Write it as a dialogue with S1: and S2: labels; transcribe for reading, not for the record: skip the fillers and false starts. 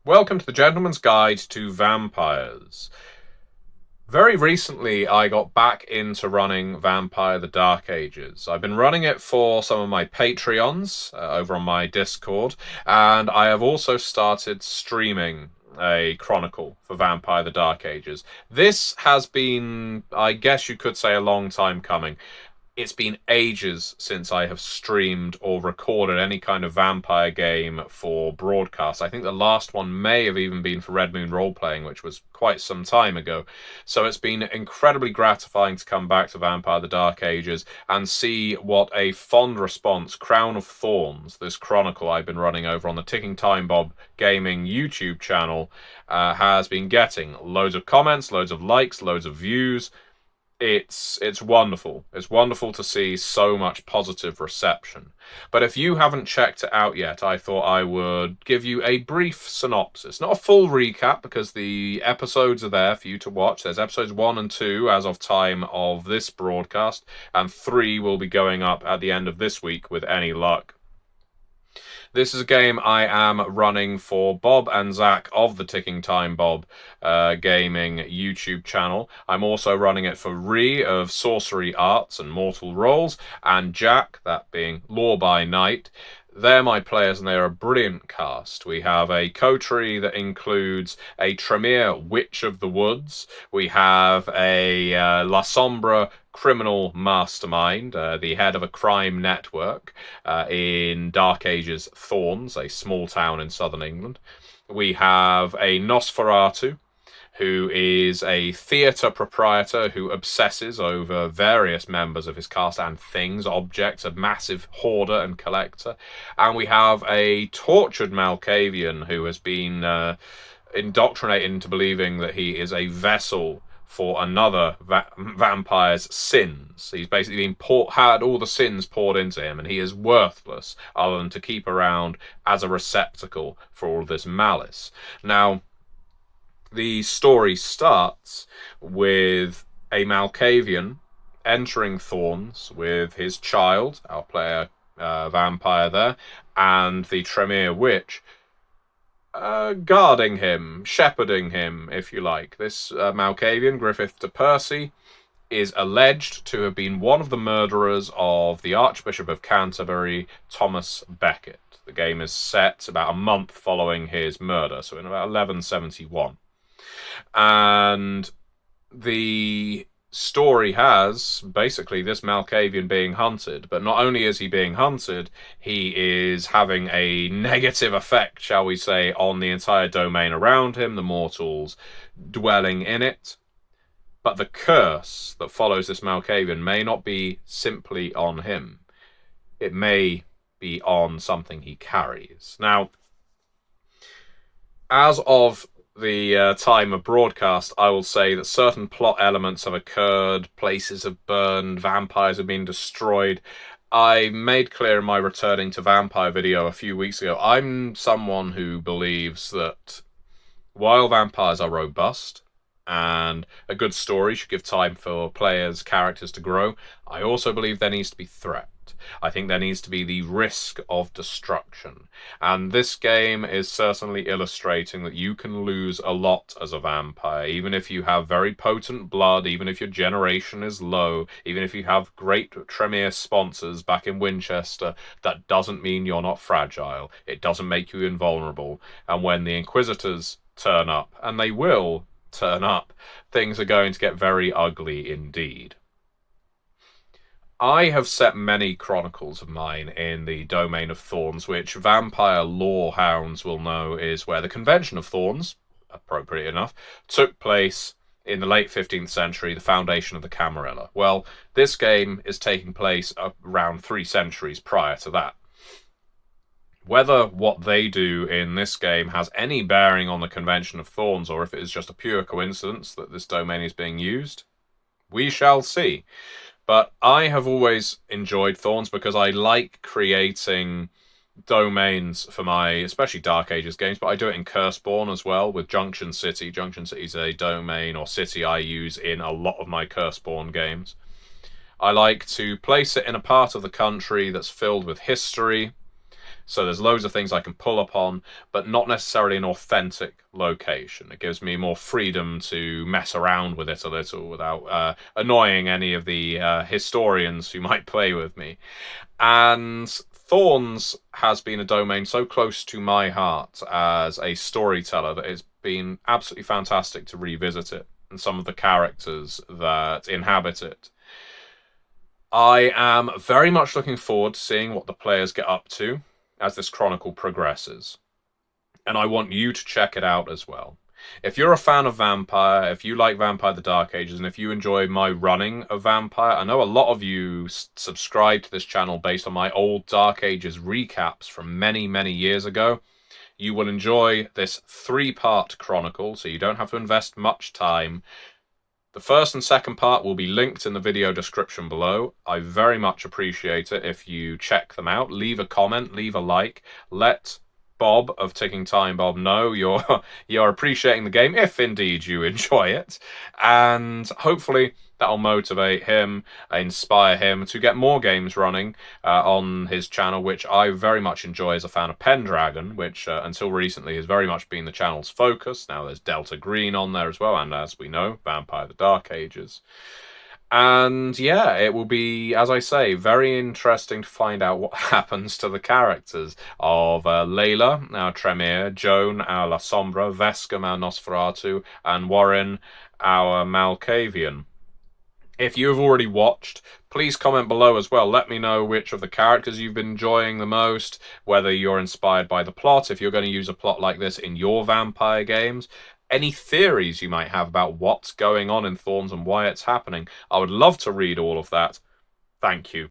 S1: Welcome to the Gentleman's Guide to Vampires. Very recently, I got back into running Vampire the Dark Ages. I've been running it for some of my Patreons over on my Discord, and I have also started streaming a chronicle for Vampire the Dark Ages. This has been, I guess you could say, a long time coming. It's been ages since I have streamed or recorded any kind of vampire game for broadcast. I think the last one may have even been for Red Moon Role Playing, which was quite some time ago. So it's been incredibly gratifying to come back to Vampire the Dark Ages and see what a fond response Crown of Thorns, this chronicle I've been running over on the Ticking Time Bob Gaming YouTube channel, has been getting. Loads of comments, loads of likes, loads of views. It's wonderful. It's wonderful to see so much positive reception. But if you haven't checked it out yet, I thought I would give you a brief synopsis. Not a full recap, because the episodes are there for you to watch. There's episodes 1 and 2 as of time of this broadcast, and 3 will be going up at the end of this week with any luck. This is a game I am running for Bob and Zach of the Ticking Time Bob Gaming YouTube channel. I'm also running it for Ree of Sorcery Arts and Mortal Rolls, and Jack, that being Law by Night. They're my players, and they're a brilliant cast. We have a coterie that includes a Tremere Witch of the Woods. We have a La Sombra criminal mastermind, the head of a crime network in Dark Ages Thorns, a small town in southern England. We have a Nosferatu, who is a theatre proprietor who obsesses over various members of his cast and things, objects, a massive hoarder and collector. And we have a tortured Malkavian who has been indoctrinated into believing that he is a vessel for another vampire's sins. He's basically been had all the sins poured into him, and he is worthless other than to keep around as a receptacle for all this malice. Now, the story starts with a Malkavian entering Thorns with his child, our player vampire there, and the Tremere Witch guarding him, shepherding him, if you like. This Malkavian, Griffith de Percy, is alleged to have been one of the murderers of the Archbishop of Canterbury, Thomas Becket. The game is set about a month following his murder, so in about 1171. And the story has basically this Malkavian being hunted, but not only is he being hunted, he is having a negative effect, shall we say, on the entire domain around him, the mortals dwelling in it. But the curse that follows this Malkavian may not be simply on him. It may be on something he carries. Now, as of the time of broadcast, I will say that certain plot elements have occurred, places have burned, vampires have been destroyed. I made clear in my returning to vampire video a few weeks ago, I'm someone who believes that while vampires are robust and a good story should give time for players' characters to grow, I also believe there needs to be threat. I think there needs to be the risk of destruction. And this game is certainly illustrating that you can lose a lot as a vampire, even if you have very potent blood, even if your generation is low, even if you have great Tremere sponsors back in Winchester. That doesn't mean you're not fragile. It doesn't make you invulnerable. And when the Inquisitors turn up, and they will turn up, things are going to get very ugly indeed. I have set many chronicles of mine in the Domain of Thorns, which vampire lore hounds will know is where the Convention of Thorns, appropriate enough, took place in the late 15th century, the foundation of the Camarilla. Well, this game is taking place around 3 centuries prior to that. Whether what they do in this game has any bearing on the Convention of Thorns, or if it is just a pure coincidence that this domain is being used, we shall see. But I have always enjoyed Thorns because I like creating domains for my, especially Dark Ages games, but I do it in Curseborn as well with Junction City. Junction City is a domain or city I use in a lot of my Curseborn games. I like to place it in a part of the country that's filled with history, So there's loads of things I can pull upon, but not necessarily an authentic location. It gives me more freedom to mess around with it a little without annoying any of the historians who might play with me. And Thorns has been a domain so close to my heart as a storyteller that it's been absolutely fantastic to revisit it and some of the characters that inhabit it. I am very much looking forward to seeing what the players get up to as this chronicle progresses. And I want you to check it out as well. If you're a fan of Vampire, if you like Vampire the Dark Ages, and if you enjoy my running of Vampire, I know a lot of you subscribe to this channel based on my old Dark Ages recaps from many, many years ago. You will enjoy this 3-part chronicle, so you don't have to invest much time. The first and second part will be linked in the video description below. I very much appreciate it if you check them out. Leave a comment, leave a like, let Bob of Ticking Time Bob know you're appreciating the game, if indeed you enjoy it, and hopefully that'll motivate him, inspire him to get more games running on his channel, which I very much enjoy as a fan of Pendragon, which until recently has very much been the channel's focus. Now there's Delta Green on there as well, and as we know, Vampire the Dark Ages. And yeah, it will be, as I say, very interesting to find out what happens to the characters of Layla, our Tremere, Joan, our La Sombra, Vescom, our Nosferatu, and Warren, our Malkavian. If you have already watched, please comment below as well. Let me know which of the characters you've been enjoying the most, whether you're inspired by the plot, if you're going to use a plot like this in your vampire games. Any theories you might have about what's going on in Thorns and why it's happening. I would love to read all of that. Thank you.